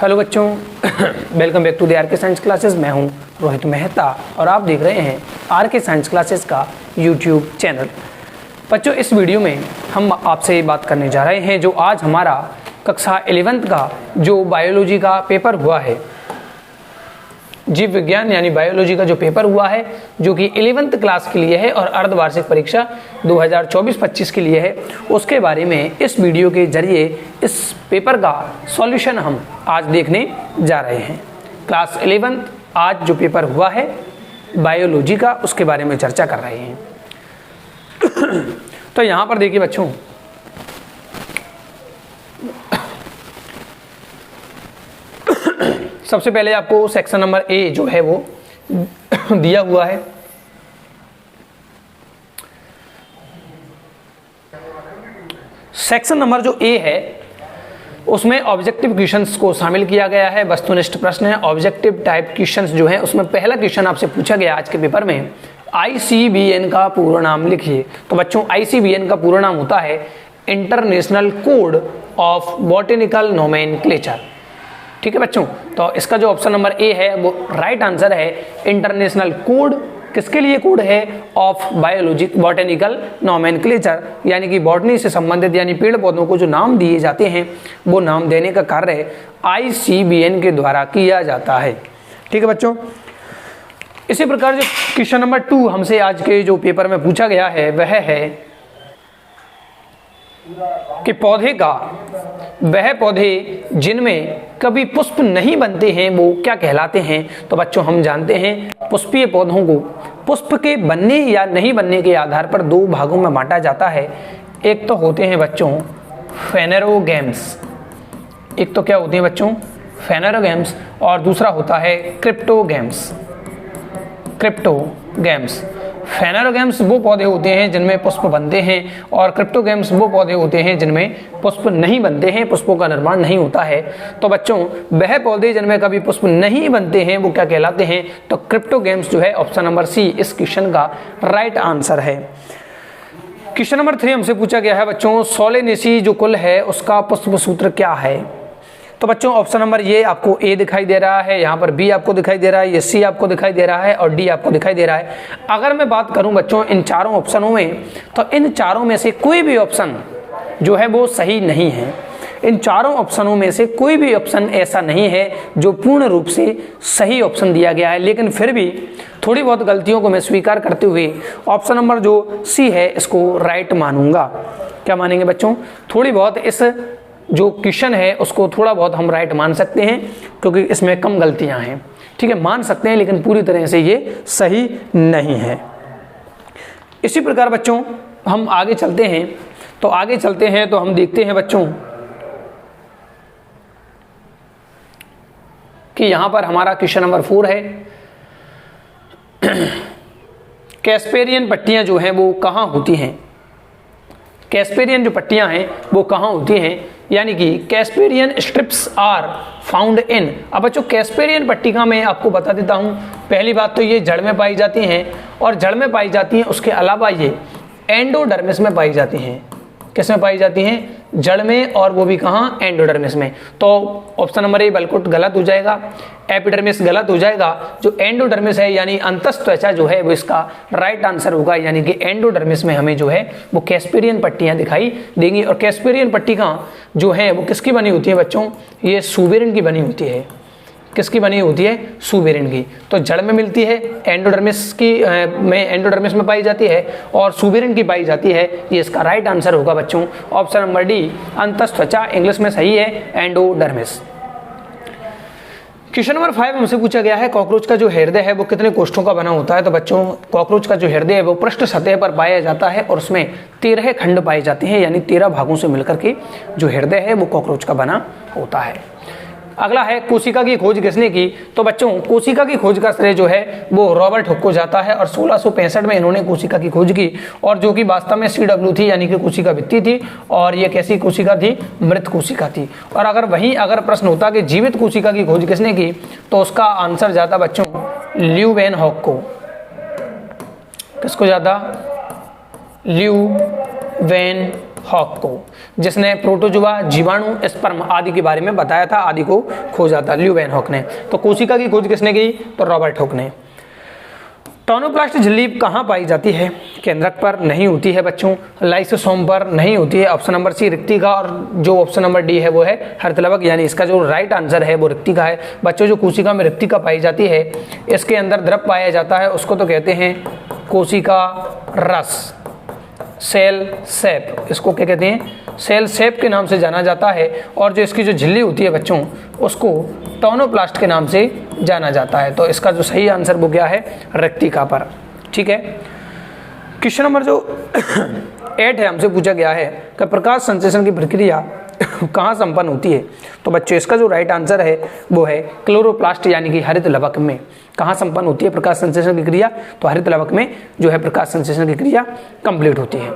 Hello बच्चों, welcome back to the R K science classes. मैं हूं रोहित मेहता और आप देख रहे हैं आर के साइंस क्लासेस का यूट्यूब चैनल। बच्चों, इस वीडियो में हम आपसे बात करने जा रहे हैं जो आज हमारा कक्षा 11th का जो बायोलॉजी का पेपर हुआ है, जीव विज्ञान यानी बायोलॉजी का जो पेपर हुआ है जो कि 11th क्लास के लिए है और अर्धवार्षिक परीक्षा 2024-25 के लिए है, उसके बारे में इस वीडियो के जरिए इस पेपर का सॉल्यूशन हम आज देखने जा रहे हैं। क्लास 11th आज जो पेपर हुआ है बायोलॉजी का, उसके बारे में चर्चा कर रहे हैं। तो यहाँ पर देखिए बच्चों, सबसे पहले आपको सेक्शन नंबर ए जो है वो दिया हुआ है। सेक्शन नंबर जो ए है उसमें ऑब्जेक्टिव क्वेश्चंस को शामिल किया गया है। वस्तुनिष्ठ प्रश्न है, ऑब्जेक्टिव टाइप क्वेश्चंस जो है उसमें पहला क्वेश्चन आपसे पूछा गया आज के पेपर में, ICBN का पूरा नाम लिखिए। तो बच्चों, ICBN का पूरा नाम होता है international code of botanical nomenclature. ठीक है बच्चों, तो इसका जो ऑप्शन नंबर ए है वो राइट आंसर है। इंटरनेशनल कोड किसके लिए कोड है? ऑफ बायोलॉजिक बॉटेनिकल नोमेनक्लेचर, यानी कि बॉटनी से संबंधित यानी पेड़ पौधों को जो नाम दिए जाते हैं वो नाम देने का कार्य ICBN के द्वारा किया जाता है। ठीक है बच्चों, इसी प्रकार जो क्वेश्चन नंबर 2 हमसे आज के जो पेपर में पूछा गया है वह है कि वह पौधे जिनमें कभी पुष्प नहीं बनते हैं वो क्या कहलाते हैं? तो बच्चों, हम जानते हैं पुष्पीय पौधों को पुष्प के बनने या नहीं बनने के आधार पर दो भागों में बांटा जाता है। एक तो होते हैं बच्चों फेनेरोगैम्स, एक तो क्या होते हैं बच्चों? फेनेरोगैम्स, और दूसरा होता है क्रिप्टोगैम्स। फेनेरोगैम्स वो पौधे होते हैं जिनमें पुष्प बनते हैं और क्रिप्टोगैम्स वो पौधे होते हैं जिनमें पुष्प नहीं बनते हैं, पुष्पों का निर्माण नहीं होता है। तो बच्चों, वह पौधे जिनमें कभी पुष्प नहीं बनते हैं वो क्या कहलाते हैं? तो क्रिप्टोगैम्स जो है ऑप्शन नंबर सी इस क्वेश्चन का राइट आंसर है। क्वेश्चन नंबर 3 हमसे पूछा गया है बच्चों, सोलेनेसी जो कुल है उसका पुष्प सूत्र क्या है? तो बच्चों, ऑप्शन नंबर ये आपको ए दिखाई दे रहा है, यहाँ पर बी आपको दिखाई दे रहा है, ये सी आपको दिखाई दे रहा है और डी आपको दिखाई दे रहा है। अगर मैं बात करूं बच्चों इन चारों ऑप्शनों में, तो इन चारों में से कोई भी ऑप्शन जो है वो सही नहीं है। इन चारों ऑप्शनों में से कोई भी ऑप्शन ऐसा नहीं है जो पूर्ण रूप से सही ऑप्शन दिया गया है, लेकिन फिर भी थोड़ी बहुत गलतियों को मैं स्वीकार करते हुए ऑप्शन नंबर जो सी है इसको राइट मानूंगा। क्या मानेंगे बच्चों? थोड़ी बहुत इस जो क्वेश्चन है उसको थोड़ा बहुत हम राइट मान सकते हैं क्योंकि इसमें कम गलतियां हैं। ठीक है, मान सकते हैं, लेकिन पूरी तरह से ये सही नहीं है। इसी प्रकार बच्चों हम आगे चलते हैं, तो हम देखते हैं बच्चों कि यहां पर हमारा क्वेश्चन नंबर 4 है, कैस्पेरियन पट्टियां जो हैं वो कहां होती हैं? कैस्पेरियन जो पट्टियां हैं वो कहां होती हैं, यानी कि Casparian strips are found in. अब बच्चों, कैस्पेरियन पट्टिका मैं आपको बता देता हूं, पहली बात तो ये जड़ में पाई जाती हैं और जड़ में पाई जाती हैं, उसके अलावा ये एंडोडर्मिस में पाई जाती हैं। किस में पाई जाती हैं? जड़ में, और वो भी कहाँ? एंडोडर्मिस में। तो ऑप्शन नंबर ए बिल्कुल गलत हो जाएगा, एपिडर्मिस गलत हो जाएगा। जो एंडोडर्मिस है यानी अंतस्थ त्वचा जो है वो इसका राइट आंसर होगा, यानी कि एंडोडर्मिस में हमें जो है वो कैस्पेरियन पट्टियां दिखाई देंगी। और कैस्पेरियन पट्टिका जो है वो किसकी बनी होती है बच्चों? ये सुबेरिन की बनी होती है। किसकी बनी होती है? सुबेरिन की। तो जड़ में मिलती है, एंडोडर्मिस में पाई जाती है और सुबेरिन की पाई जाती है। ये इसका राइट आंसर होगा बच्चों ऑप्शन नंबर डी, अंतस्थ त्वचा, इंग्लिश में सही है एंडोडर्मिस। क्वेश्चन नंबर 5 हमसे पूछा गया है, कॉकरोच का जो हृदय है वो कितने कोष्ठों का बना होता है? तो बच्चों, कॉकरोच का जो हृदय है वो पृष्ठ सतह पर पाया जाता है और उसमें 13 खंड पाए जाते हैं, यानी 13 भागों से मिलकर के जो हृदय है वो कॉकरोच का बना होता है। अगला है कोशिका की खोज किसने की? तो बच्चों, कोशिका की खोज का श्रेय जो है वो रॉबर्ट हुक को जाता है और 1665 में इन्होंने कोशिका की खोज की, और जो कि वास्तव में CW थी, यानी कि कोशिका भित्ति थी, और ये कैसी कोशिका थी? मृत कोशिका थी। और अगर प्रश्न होता कि जीवित कोशिका की खोज किसने की, तो उसका आंसर जाता बच्चों ल्यूवेनहॉक को। किसको जाता? ल्यूवेनहॉक हॉक को, जिसने प्रोटोजुआ, जीवाणु, स्पर्म आदि के बारे में बताया था, आदि को खोजा था ल्यूवेन हॉक ने। तो कोशिका की खोज किसने की? तो रॉबर्ट हॉक ने। टोनोप्लास्ट झिल्ली कहाँ पाई जाती है? केंद्रक पर नहीं होती है बच्चों, लाइसोसोम पर नहीं होती है, ऑप्शन नंबर सी रिक्तिका, और जो ऑप्शन नंबर डी है वो है हरितलवक, यानी इसका जो राइट आंसर है वो रिक्तिका है। बच्चों जो कोशिका में रिक्तिका पाई जाती है, इसके अंदर द्रव पाया जाता है, उसको तो कहते हैं कोशिका रस, सेल सेप, इसको क्या कहते हैं? सेल सेप के नाम से जाना जाता है। और जो इसकी जो झिल्ली होती है बच्चों, उसको टोनोप्लास्ट के नाम से जाना जाता है। तो इसका जो सही आंसर वो क्या है? रिक्तिका पर। ठीक है। क्वेश्चन नंबर जो 8 है, हमसे पूछा गया है कि प्रकाश संश्लेषण की प्रक्रिया कहाँ संपन्न होती है? तो बच्चों इसका जो राइट आंसर है वो है क्लोरोप्लास्ट, यानी कि हरित लवक में। कहाँ संपन्न होती है प्रकाश संश्लेषण की क्रिया? तो हरित लवक में जो है प्रकाश संश्लेषण की क्रिया कंप्लीट होती है।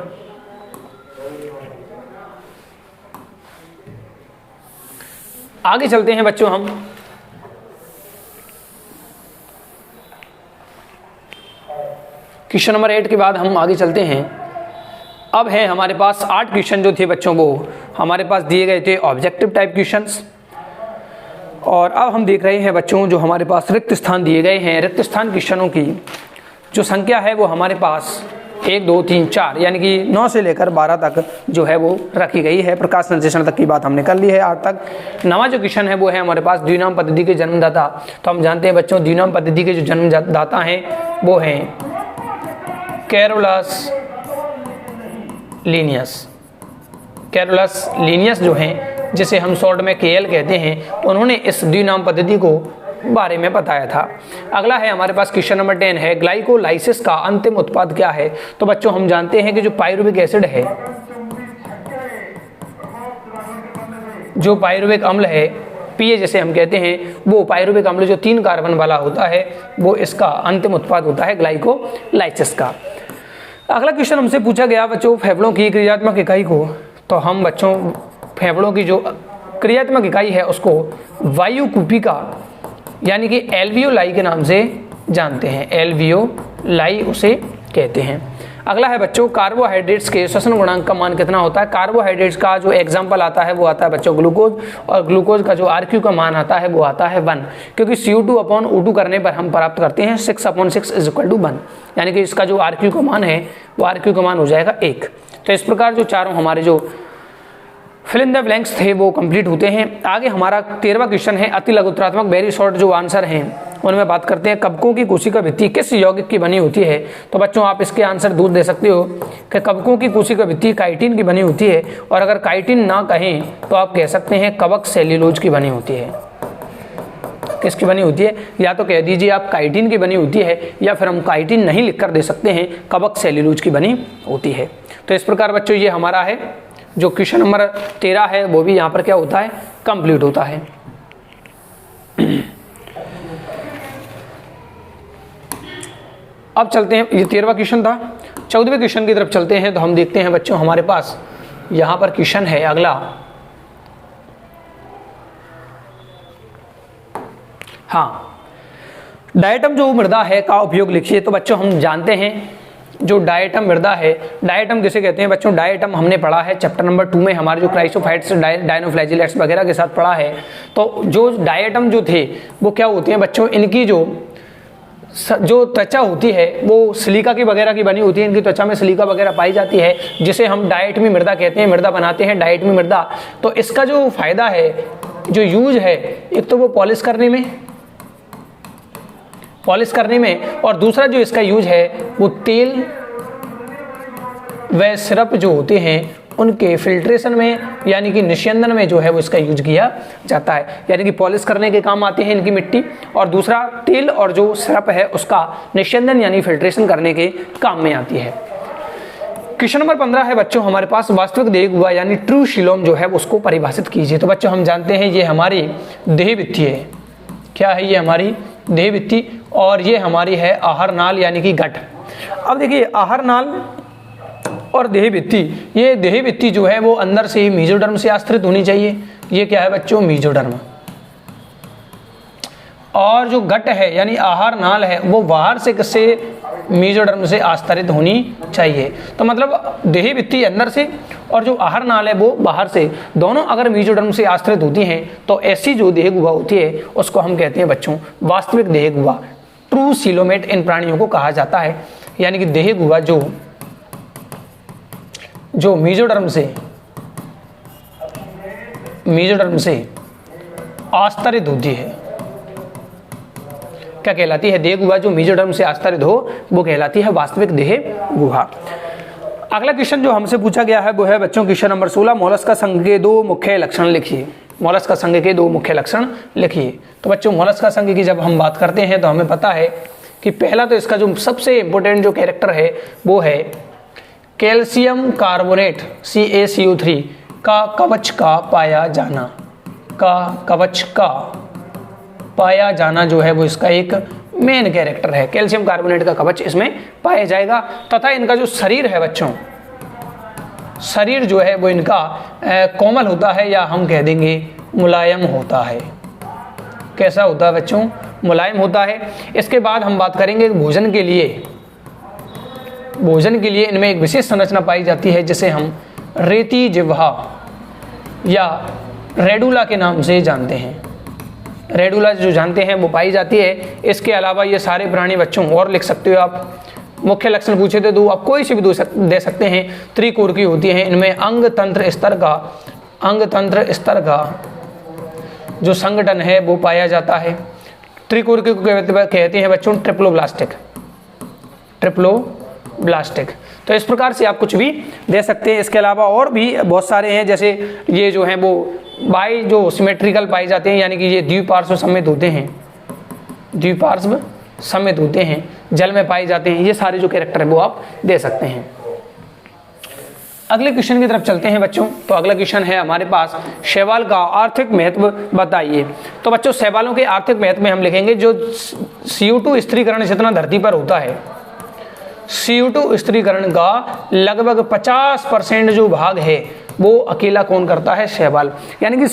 आगे चलते हैं बच्चों हम। क्वेश्चन नंबर 8 के बाद हम आगे चलते हैं। अब है हमारे पास 8 क्वेश्चन जो थे बच्चों, वो हमारे पास दिए गए थे ऑब्जेक्टिव टाइप क्वेश्चंस। और अब हम देख रहे हैं बच्चों जो हमारे पास रिक्त स्थान दिए गए हैं, रिक्त स्थान क्वेश्चनों की जो संख्या है वो हमारे पास 1 2 3 4 यानी कि 9 से लेकर 12 तक जो है वो रखी गई है। प्रकाश संश्लेषण तक की बात हमने कर ली है आज तक। नवा जो क्वेश्चन है वो है हमारे पास द्विनाम पद्धति के जन्मदाता। तो हम जानते हैं बच्चों द्विनाम पद्धति के जो जन्मदाता हैं वो हैं कैरोलस लीनियस। कैरोलस लीनियस जो हैं, जिसे हम शॉर्ट में केएल कहते हैं, तो उन्होंने इस द्विनाम पद्धति को बारे में बताया था। अगला है हमारे पास क्वेश्चन नंबर 10 है, ग्लाइकोलाइसिस का अंतिम उत्पाद क्या है? तो बच्चों हम जानते हैं कि जो पाइरुविक एसिड है, जो पाइरुविक अम्ल है, पीए जिसे हम कहते हैं, वो पाइरुविक अम्ल जो 3 कार्बन वाला होता है, वो इसका अंतिम उत्पाद होता है ग्लाइकोलाइसिस का। अगला क्वेश्चन हमसे पूछा गया बच्चों फेफड़ों की क्रियात्मक इकाई को। तो हम बच्चों फेफड़ों की जो क्रियात्मक इकाई है उसको वायुकूपिका यानी कि एल्वियोलाई के नाम से जानते हैं। एल्वियोलाई उसे कहते हैं। अगला है बच्चों कार्बोहाइड्रेट्स के श्वसन गुणांक का मान कितना होता है? कार्बोहाइड्रेट्स का जो एग्जाम्पल आता है वो आता है बच्चों ग्लूकोज, और ग्लूकोज का जो RQ का मान आता है वो आता है 1, क्योंकि CO2/O2 करने पर हम प्राप्त करते हैं 6/6 = 1, यानी कि इसका जो RQ का मान है वो RQ का मान हो जाएगा 1। तो इस प्रकार जो चारों हमारे जो फिल इन द ब्लैंक्स थे वो कंप्लीट होते हैं। आगे हमारा 13वां क्वेश्चन है अति लघुत्रात्मक, वेरी शॉर्ट जो आंसर हैं उनमें बात करते हैं। कवकों की कोशिका भित्ति किस यौगिक की बनी होती है? तो बच्चों आप इसके आंसर दूर दे सकते हो कि कवकों की कोशिका भित्ति काइटिन की बनी होती है, और अगर काइटिन ना कहें तो आप कह सकते हैं कवक सेल्यूलोज की बनी होती है। किसकी बनी होती है? या तो कह दीजिए आप काइटिन की बनी होती है, या फिर हम काइटिन नहीं लिखकर दे सकते हैं कवक सेल्यूलोज की बनी होती है। तो इस प्रकार बच्चों ये हमारा है जो क्वेश्चन नंबर 13 है वो भी यहाँ पर क्या होता है? कंप्लीट होता है। अब चलते हैं, ये 13वां क्वेश्चन था। 14वें क्वेश्चन की तरफ चलते हैं। तो हम देखते हैं बच्चों हमारे पास यहाँ पर क्वेश्चन है अगला। हाँ, डायटम जो मृदा है का उपयोग लिखिए। तो बच्चों हम जानते हैं जो डायटम मृदा है, डायटम किसे कहते हैं? बच्चों डायटम हमने पढ़ा है चैप्टर नंबर 2 में, हमारे जो क्राइसोफाइट्स, डायनोफ्लैजिलेट्स वगैरह के साथ पढ़ा है। तो जो डायटम जो थे वो क्या होते हैं बच्चों? इनकी जो त्वचा होती है वो सिलिका की वगैरह की बनी होती है। इनकी त्वचा में सिलिका वगैरह पाई जाती है, जिसे हम डाइट में मृदा कहते हैं। मृदा बनाते हैं डाइट में मृदा। तो इसका जो फायदा है, जो यूज है, एक तो वो पॉलिश करने में, और दूसरा जो इसका यूज है वो तेल व सिरप जो होते हैं उनके फिल्ट्रेशन में यानी कि निस्यंदन में जो है वो इसका यूज किया जाता है। यानी कि पॉलिश करने के काम आती है इनकी मिट्टी, और दूसरा तेल और जो सिरप है उसका निस्यंदन यानी फिल्ट्रेशन करने के काम में आती है। क्वेश्चन नंबर 15 है बच्चों हमारे पास वास्तविक देह गुहा यानी ट्रू सीलोम जो है उसको परिभाषित कीजिए। तो बच्चों हम जानते हैं ये हमारी देह भित्ति है। क्या है? ये हमारी देह भित्ति, और ये हमारी है आहार नाल यानी कि गट। अब देखिए आहार नाल और देह भित्ति, ये देह भित्ति जो है वो अंदर से ही मेसोडर्म से आश्रित होनी चाहिए। ये क्या है बच्चों? मेसोडर्म। और जो गट है यानी आहार नाल है वो बाहर से किससे मेसोडर्म से आस्तरित होनी चाहिए। तो मतलब देह भित्ति अंदर से और जो आहार नाल है वो बाहर से, दोनों अगर मेसोडर्म से आस्तरित होती हैं तो ऐसी जो देह गुहा होती है उसको हम कहते हैं बच्चों वास्तविक देह गुहा, ट्रू सीलोमेट इन प्राणियों को कहा जाता है। यानी कि देह गुहा जो मेसोडर्म से आस्तरित होती है क्या कहलाती है? देह गुहा जो मेसोडर्म से आस्तरित हो वो कहलाती है वास्तविक देह गुहा। अगला क्वेश्चन जो हमसे पूछा गया है वो है बच्चों क्वेश्चन नंबर 16, मोलस्का संघ के 2 मुख्य लक्षण लिखिए। मोलस्का संघ के 2 मुख्य लक्षण लिखिए। तो बच्चों मोलस्का संघ की जब हम बात करते हैं तो हमें पता है कि पहला तो इसका जो सबसे इंपॉर्टेंट जो कैरेक्टर है वो है कैल्शियम कार्बोनेट CaCO3 का कवच का पाया जाना जो है वो इसका एक मेन कैरेक्टर है। कैल्शियम कार्बोनेट का कवच इसमें पाया जाएगा तथा इनका जो शरीर है बच्चों, शरीर जो है वो इनका कोमल होता है या हम कह देंगे मुलायम होता है। कैसा होता है बच्चों? मुलायम होता है। इसके बाद हम बात करेंगे भोजन के लिए इनमें एक विशेष संरचना पाई जाती है जिसे हम रेती जिह्वा या रेडुला के नाम से जानते हैं। रेडुला जो जानते हैं वो पाई जाती है। इसके अलावा ये सारे प्राणी बच्चों और लिख सकते हो आप। मुख्य लक्षण पूछे थे तो आप कोई से भी दे सकते हैं। त्रिकोर की होती हैं। इनमें अंग तंत्र स्तर का जो संगठन है वो पाया जाता है। त्रिकोर को कहते हैं बच्चों ट्रिप्लोब्लास्टिक। तो इस प्रकार से आप कुछ भी दे सकते हैं। इसके अलावा और भी बहुत सारे हैं, जैसे ये जो हैं वो बाई जो सिमेट्रिकल पाए जाते हैं, यानी कि ये द्विपार्श्व समेत होते हैं, जल में पाए जाते हैं। ये सारे जो कैरेक्टर है वो आप दे सकते हैं। अगले क्वेश्चन की तरफ चलते हैं बच्चों। तो अगला क्वेश्चन है हमारे पास, शैवाल का आर्थिक महत्व बताइए। तो बच्चों शैवालों के आर्थिक महत्व में हम लिखेंगे जो CO2 स्थिरीकरण जितना धरती पर होता है, CO2 स्थिरीकरण का लगभग 50% जो भाग है वो अकेला कौन करता है? शैवाल। यानी कि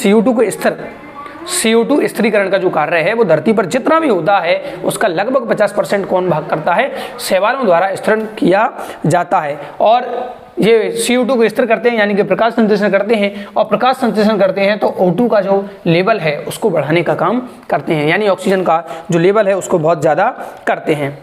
CO2 स्थिरीकरण का जो कार्य है वो धरती पर जितना भी होता है उसका लगभग 50% कौन भाग करता है? शैवालों द्वारा स्थिर किया जाता है। और ये CO2 को स्थिर करते हैं, यानी कि प्रकाश संश्लेषण करते हैं, और प्रकाश संश्लेषण करते हैं तो O2 का जो लेवल है उसको बढ़ाने का काम करते हैं, यानी ऑक्सीजन का जो लेवल है उसको बहुत ज़्यादा करते हैं।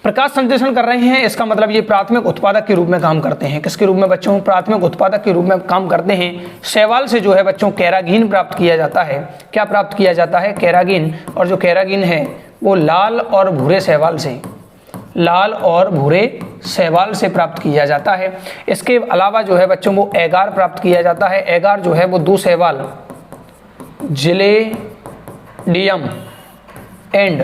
प्रकाश संश्लेषण कर रहे हैं, इसका मतलब ये प्राथमिक उत्पादक के रूप में काम करते हैं। किसके रूप में बच्चों? प्राथमिक उत्पादक के रूप में काम करते हैं। शैवाल से जो है बच्चों केरागिन प्राप्त किया जाता है। क्या प्राप्त किया जाता है? केरागिन। और जो केरागिन है वो लाल और भूरे शैवाल से प्राप्त किया जाता है। इसके अलावा जो है बच्चों वो एगार प्राप्त किया जाता है। एगार जो है वो 2 शैवाल जिलेडियम एंड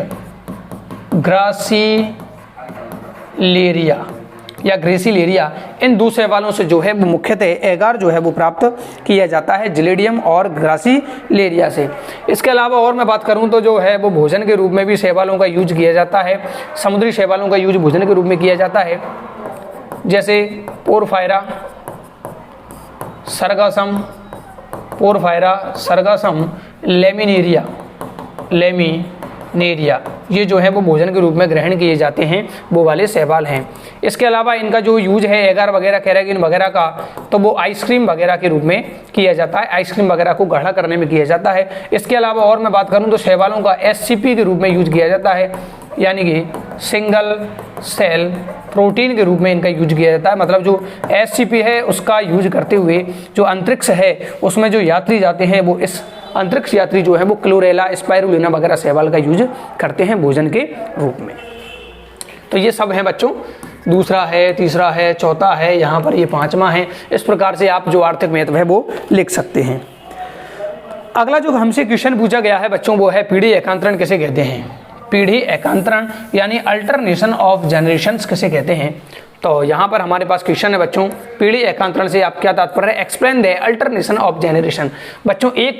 ग्रेसिलेरिया, इन 2 शैवालों से जो है वो मुख्यतः एगार जो है वो प्राप्त किया जाता है, जिलेडियम और ग्रासिलेरिया से। इसके अलावा और मैं बात करूं तो जो है वो भोजन के रूप में भी शैवालों का यूज किया जाता है। समुद्री शैवालों का यूज भोजन के रूप में किया जाता है, जैसे पोरफायरा, सरगासम, लेमिनेरिया, ये जो है वो भोजन के रूप में ग्रहण किए जाते हैं, वो वाले शैवाल हैं। इसके अलावा इनका जो यूज है एगार वगैरह, केरागिन वगैरह का, तो वो आइसक्रीम वगैरह के रूप में किया जाता है। आइसक्रीम वगैरह को गाढ़ा करने में किया जाता है। इसके अलावा और मैं बात करूं तो शैवालों का SCP के रूप में यूज किया जाता है, यानी कि सिंगल सेल प्रोटीन के रूप में इनका यूज किया जाता है। मतलब जो SCP है उसका यूज करते हुए जो अंतरिक्ष है उसमें जो यात्री जाते हैं वो इस अंतरिक्ष यात्री जो है वो क्लोरेला, स्पाइरुलिना वगैरह शैवाल का यूज करते हैं भोजन के रूप में। तो ये सब हैं बच्चों, दूसरा है, तीसरा है, चौथा है, यहाँ पर ये 5वां है। इस प्रकार से आप जो आर्थिक महत्व है वो लिख सकते हैं। अगला जो हमसे क्वेश्चन पूछा गया है बच्चों वो है पीढ़ी एकांतरण किसे कहते हैं? पीढ़ी एकांतरण यानी अल्टरनेशन ऑफ जनरेशंस किसे कहते हैं? तो यहाँ पर हमारे पास क्वेश्चन है बच्चों, पीढ़ी एकांतरण से आप क्या तात्पर्य है? Explain the alternation of generation. बच्चों एक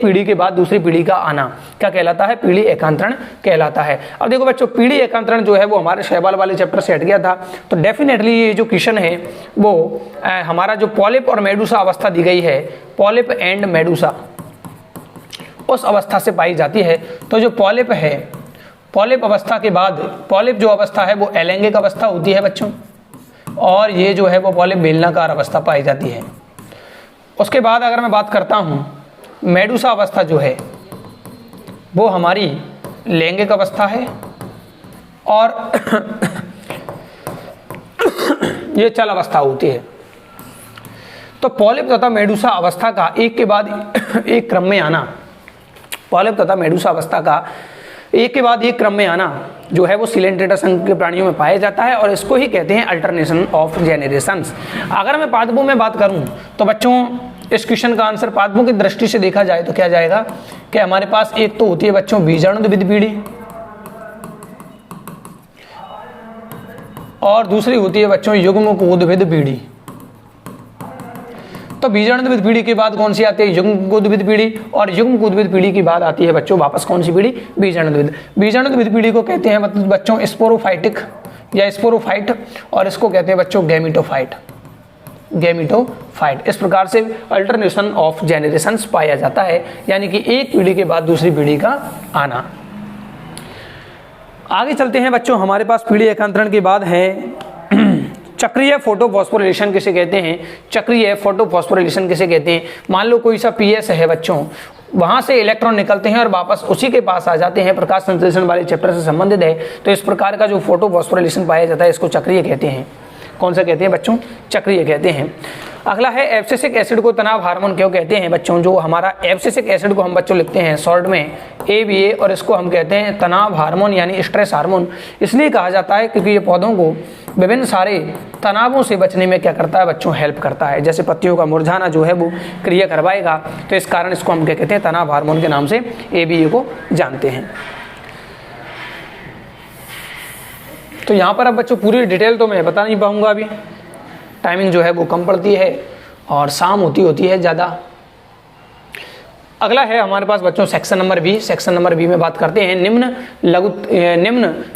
पीढ़ी के बाद दूसरी पीढ़ी का आना क्या कहलाता है? पीढ़ी एकांतरण कहलाता है। अब देखो बच्चों, पीढ़ी एकांतरण जो है वो हमारे शैवाल वाले चैप्टर से हट गया था, तो डेफिनेटली ये जो क्वेश्चन है वो हमारा जो पॉलिप और मेडूसा अवस्था दी गई है, पॉलिप एंड मेडूसा, उस अवस्था से पाई जाती है। तो जो पॉलिप है, पॉलिप अवस्था के बाद पॉलिप जो अवस्था है वो अलैंगिक अवस्था होती है बच्चों, और ये जो है वो पॉलिप बेलनाकार अवस्था पाई जाती है। उसके बाद अगर मैं बात करता हूँ मेडूसा अवस्था जो है वो हमारी लैंगिक अवस्था है, और ये चल अवस्था होती है। तो पॉलिप तथा मेडूसा अवस्था का एक के बाद एक क्रम में आना, पॉलिप तथा मेडूसा अवस्था का एक के बाद एक क्रम में आना जो है वो सिलेंट्रेटा संघ के प्राणियों में पाया जाता है, और इसको ही कहते हैं अल्टरनेशन ऑफ जेनरेशंस। अगर मैं पादपों में बात करूं तो बच्चों इस क्वेश्चन का आंसर पादपों की दृष्टि से देखा जाए तो क्या जाएगा कि हमारे पास एक तो होती है बच्चों बीजाणुद्विध पीढ़ी, और दूसरी होती है बच्चों युग्मकोद्भिद पीढ़ी। तो बीजाणुद्विध पीढ़ी के बाद कौन सी आती है? युग्मकोद्भिद पीढ़ी, और युग्मकोद्भिद पीढ़ी की बाद आती है बच्चों वापस कौन सी पीढ़ी? बीजाणुद्विध। बीजाणुद्विध पीढ़ी को कहते हैं मतलब बच्चों स्पोरोफाइटिक या स्पोरोफाइट, और इसको कहते हैं बच्चों गैमिटोफाइट, गैमिटोफाइट। इस प्रकार से अल्टरनेशन ऑफ जेनरेशंस पाया जाता है, यानी कि एक पीढ़ी के बाद दूसरी पीढ़ी का आना। आगे चलते हैं बच्चों, हमारे पास पीढ़ी एकांतरण के बाद है चक्रीय फोटोफॉस्फोरिलेशन किसे कहते हैं? चक्रीय फोटोफॉस्फोरिलेशन किसे कहते हैं? मान लो कोई सा पीएस है बच्चों, वहां से इलेक्ट्रॉन निकलते हैं और वापस उसी के पास आ जाते हैं, प्रकाश संश्लेषण वाले चैप्टर से संबंधित है। तो इस प्रकार का जो फोटोफॉस्फोरिलेशन पाया जाता है इसको चक्रीय कहते हैं। कौन सा कहते हैं बच्चों? चक्रीय कहते हैं। अगला है एब्सिसिक एसिड को तनाव हार्मोन क्यों कहते हैं बच्चों? जो हमारा एब्सिसिक एसिड को हम बच्चों लिखते हैं शॉर्ट में ABA, और इसको हम कहते हैं तनाव हार्मोन यानी स्ट्रेस हार्मोन। इसलिए कहा जाता है क्योंकि ये पौधों को विभिन्न सारे तनावों से बचने में क्या करता है बच्चों? हेल्प करता है। जैसे पत्तियों का मुरझाना जो है वो क्रिया करवाएगा, तो इस कारण इसको हम क्या कहते हैं? तनाव हार्मोन के नाम से ABA को जानते हैं। तो यहाँ पर अब बच्चों पूरी डिटेल तो मैं बता नहीं पाऊंगा, अभी टाइमिंग जो है वो कम पड़ती है और शाम होती है ज़्यादा। अगला है हमारे पास बच्चों section number B. Section number B में बात करते हैं निम्न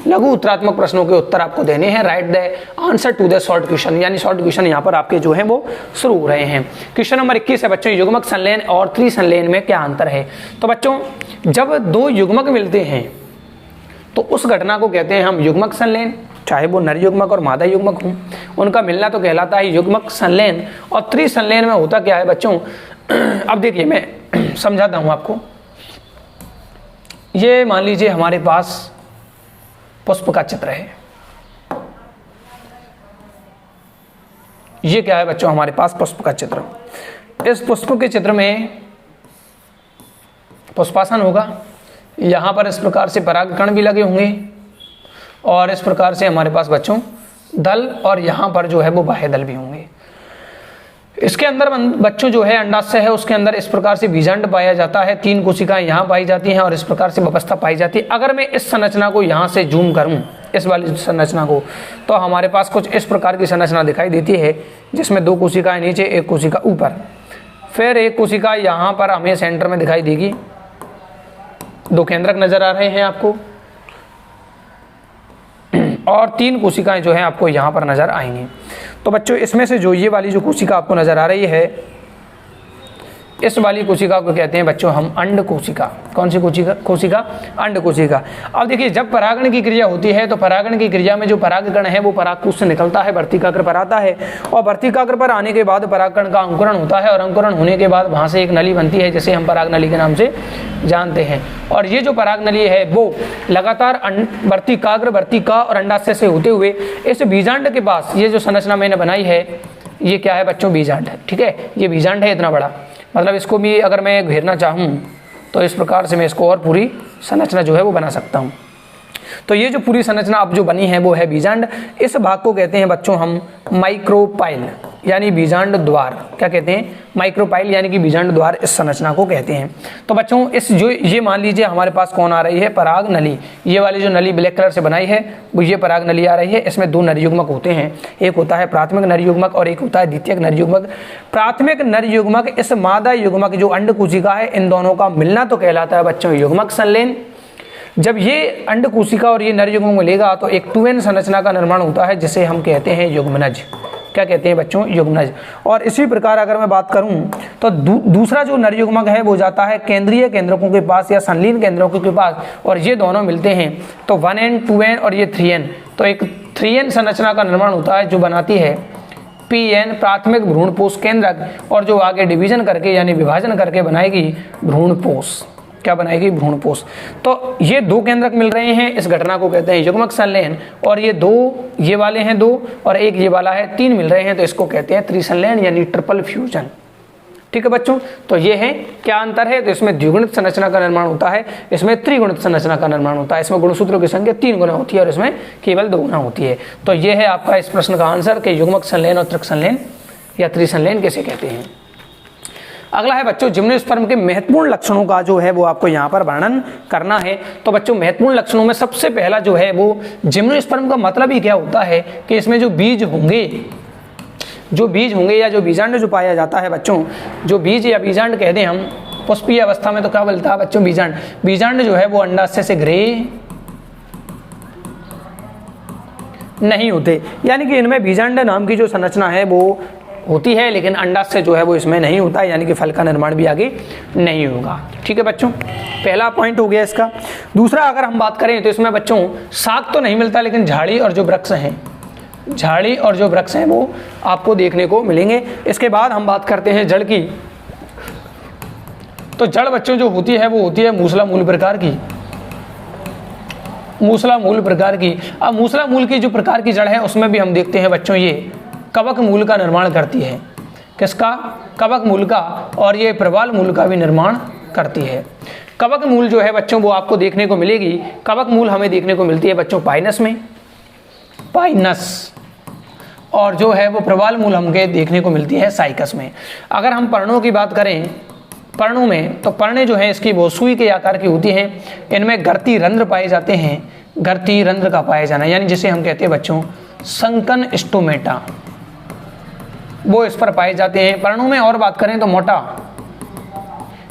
लघु उत्तरात्मक प्रश्नों के उत्तर आपको देने हैं। Write the answer to the short question, यानी शॉर्ट क्वेश्चन यहाँ पर आपके जो है वो शुरू हो रहे हैं। क्वेश्चन नंबर 21 है बच्चों, युग्मक संलयन और त्रिसंलयन में क्या अंतर है? तो बच्चों जब दो युग्मक मिलते हैं तो उस घटना को कहते हैं हम युग्मक संलयन, चाहे वो नर युग्मक और मादा युग्मक हो, उनका मिलना तो कहलाता है युग्मक संलयन। और त्रिसंलयन में होता क्या है बच्चों? अब देखिए मैं समझाता हूं आपको। ये मान लीजिए हमारे पास पुष्प का चित्र है। ये क्या है बच्चों? हमारे पास पुष्प का चित्र। इस पुष्प के चित्र में पुष्पासन होगा, यहां पर इस प्रकार से परागकण भी लगे होंगे, और इस प्रकार से हमारे पास बच्चों दल, और यहाँ पर जो है वो बाह्य दल भी होंगे। इसके अंदर बच्चों जो है अंडाशय है, उसके अंदर इस प्रकार से बीजांड पाया जाता है। 3 कोशिकाएं यहाँ पाई जाती हैं और इस प्रकार से व्यवस्था पाई जाती है। अगर मैं इस संरचना को यहाँ से जूम करूँ, इस वाली संरचना को, तो हमारे पास कुछ इस प्रकार की संरचना दिखाई देती है, जिसमें 2 कोशिकाएं नीचे, 1 कोशिका ऊपर, फिर 1 कोशिका यहाँ पर हमें सेंटर में दिखाई देगी। 2 केंद्रक नजर आ रहे हैं आपको, और 3 कोशिकाएं जो है आपको यहाँ पर नजर आएंगी। तो बच्चों इसमें से जो ये वाली जो कोशिका आपको नजर आ रही है, इस वाली कोशिका को कहते हैं बच्चों हम अंड कोशिका। कौन सी कोशिका? अंड कोशिका। अब देखिए जब परागण की क्रिया होती है तो परागण की क्रिया में जो परागकण है वो परागकोश से निकलता है, वर्तिकाग्र पर आता है, और वर्तिकाग्र पर आने के बाद परागकण का अंकुरण होता है, और अंकुरण होने के बाद वहां से एक नली बनती है जिसे हम पराग नली के नाम से जानते हैं। और ये जो पराग नली है वो लगातार वर्तिकाग्र, वर्तिका और अंडाशय से होते हुए इस बीजांड के पास, ये जो संरचना मैंने बनाई है ये क्या है बच्चों? बीजांड है। ठीक है, ये बीजांड है इतना बड़ा, मतलब इसको भी अगर मैं घेरना चाहूँ तो इस प्रकार से मैं इसको और पूरी संरचना जो है वो बना सकता हूँ। तो ये जो पूरी संरचना अब जो बनी है वो है बीजांड। इस भाग को कहते हैं बच्चों हम माइक्रोपाइल, यानी बीजांड द्वार। क्या कहते हैं? माइक्रोपाइल, यानी कि बीजांड द्वार इस संरचना को कहते हैं। तो बच्चों इस जो ये मान लीजिए हमारे पास कौन आ रही है? पराग नली। ये वाली जो नली ब्लैक कलर से बनाई है वो ये पराग नली आ रही है। इसमें 2 नरयुग्मक होते हैं, एक होता है प्राथमिक नरयुग्मक और एक होता है द्वितीयक नरयुग्मक। प्राथमिक नरयुग्मक इस मादा युग्मक जो अंड कोशिका है, इन दोनों का मिलना तो कहलाता है बच्चों युग्मक संलयन। जब ये अंड कोशिका और ये नर युग्मक मिलेगा तो एक 2n संरचना का निर्माण होता है जिसे हम कहते हैं युग्मनज। क्या कहते हैं बच्चों, युग्मनज। और इसी प्रकार अगर मैं बात करूं तो दूसरा जो नर युग्मक है वो जाता है केंद्रीय केंद्रकों के पास या संलीन केंद्रकों के पास, और ये दोनों मिलते हैं तो 1n 2n और ये 3n, तो एक 3n संरचना का निर्माण होता है जो बनाती है Pn प्राथमिक भ्रूणपोष केंद्रक, और जो आगे डिवीजन करके यानी विभाजन करके बनाएगी भ्रूणपोष। क्या बनाएगी, भ्रूणपोष। तो ये दो केंद्रक मिल रहे हैं, इस घटना को कहते हैं युग्मक संलयन, और ये दो, ये वाले हैं दो और एक ये वाला है, तीन मिल रहे हैं तो इसको कहते हैं त्रिसंलयन यानी ट्रिपल फ्यूजन। ठीक है बच्चों, तो ये है क्या अंतर है, तो इसमें द्विगुणित संरचना का निर्माण होता है, इसमें त्रिगुणित संरचना का निर्माण होता है। इसमें गुणसूत्रों की संख्या 3 गुना होती है और इसमें केवल 2 गुना होती है। तो ये है आपका इस प्रश्न का आंसर कि युग्मक संलयन और त्रिसंलयन या त्रिसंलयन किसे कहते हैं। अगला है बच्चों जिम्नोस्पर्म के महत्वपूर्ण लक्षणों का जो है वो आपको यहाँ पर वर्णन करना है। तो बच्चों महत्वपूर्ण लक्षणों में सबसे पहला जो है वो जिम्नोस्पर्म का मतलब ही क्या होता है कि इसमें जो बीज होंगे या जो बीजांड जो पाया जाता है बच्चों, जो बीज या बीजांड कह दें हम, पुष्पीय अवस्था में तो क्या बोलता है बच्चों, बीजांड जो है वो अंडाशय से ग्रे नहीं होते, यानी कि इनमें बीजांड नाम की जो संरचना है वो होती है, लेकिन अंडाशय जो है वो इसमें नहीं होता, यानी कि फल का निर्माण भी आगे नहीं होगा। ठीक है बच्चों, पहला पॉइंट हो गया इसका। दूसरा अगर हम बात करें तो इसमें बच्चों साग तो नहीं मिलता, लेकिन झाड़ी और जो वृक्ष हैं वो आपको देखने को मिलेंगे। इसके बाद हम बात करते हैं जड़ की। तो जड़ बच्चों जो होती है वो होती है मूसला मूल प्रकार की। अब मूसला मूल की जो प्रकार की जड़ है उसमें भी हम देखते हैं बच्चों ये कवक मूल का निर्माण करती है। किसका, कवक मूल का, और ये प्रवाल मूल का भी निर्माण करती है। कवक मूल जो है बच्चों वो आपको देखने को मिलेगी, कवक मूल हमें देखने को मिलती है बच्चों पाइनस में, और जो है वो प्रवाल मूल हमके देखने को मिलती है साइकस में। अगर हम पर्णों की बात करें, पर्णों में तो पर्णे जो है इसकी वो सुई के आकार की होती हैं, इनमें गर्ती रंध्र पाए जाते हैं, गर्ती रंध्र का पाया जाना यानी जिसे हम कहते हैं बच्चों संकन स्टोमेटा, वो इस पर पाए जाते हैं पर्णों में। और बात करें तो मोटा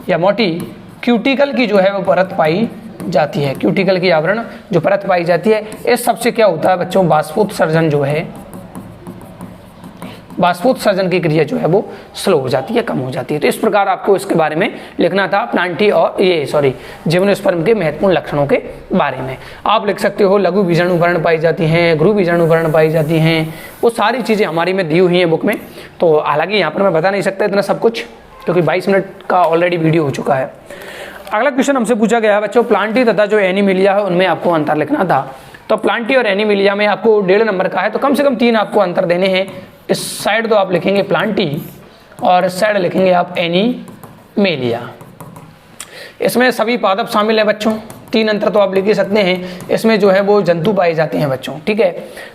या मोटी क्यूटिकल की जो है वो परत पाई जाती है, क्यूटिकल की आवरण जो परत पाई जाती है। इस सबसे क्या होता है बच्चों, बाष्पोत्सर्जन जो है, बाष्पोत्सर्जन की क्रिया जो है वो स्लो हो जाती है, कम हो जाती है। तो इस प्रकार आपको इसके बारे में लिखना था, प्लांटी और जिम्नोस्पर्म के महत्वपूर्ण लक्षणों के बारे में। आप लिख सकते हो लघु बीजाणुकरण पाई जाती हैं, गुरु बीजाणुकरण पाई जाती हैं, वो सारी चीज़ें हमारी में दी हुई हैं बुक में। तो हालांकि यहाँ पर मैं बता नहीं सकता इतना सब कुछ, क्योंकि 22 मिनट का ऑलरेडी वीडियो हो चुका है। अगला क्वेश्चन हमसे पूछा गया है बच्चों प्लांटी तथा जो एनिमिलिया है उनमें आपको अंतर लिखना था। तो प्लांटी और एनिमिलिया में आपको 1.5 नंबर का है, तो कम से कम 3 आपको अंतर देने हैं। इस साइड तो आप लिखेंगे प्लांटी और इस साइड लिखेंगे आप एनिमेलिया। इसमें सभी पादप शामिल है बच्चों, 3 अंतर तो आप लिख ही सकते हैं। इसमें जो है वो जंतु पाए जाते हैं बच्चों, ठीक है।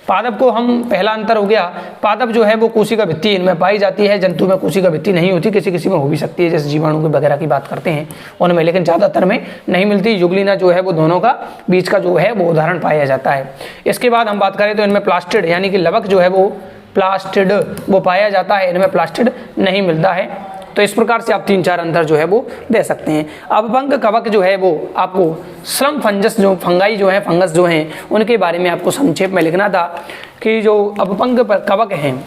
पादप को हम, पहला अंतर हो गया, पादप जो है वो कोशिका भित्ति इनमें पाई जाती है, जंतु में कोशिका भित्ति नहीं होती, किसी किसी में हो भी सकती है, जैसे जीवाणु के वगैरह की बात करते हैं उनमें, लेकिन ज़्यादातर में नहीं मिलती। युगलिना जो है वो दोनों का बीच का जो है वो उदाहरण पाया जाता है। इसके बाद हम बात करें तो इनमें प्लास्टिड यानी कि लवक जो है वो प्लास्टिड वो पाया जाता है, इनमें प्लास्टिड नहीं मिलता है। तो इस प्रकार से आप 3-4 अंतर जो है वो दे सकते हैं। अपभंग कवक जो है वो आपको स्लम फंगस जो फंगाई जो है फंगस जो हैं उनके बारे में आपको संक्षेप में लिखना था कि जो अपभंग कवक हैं,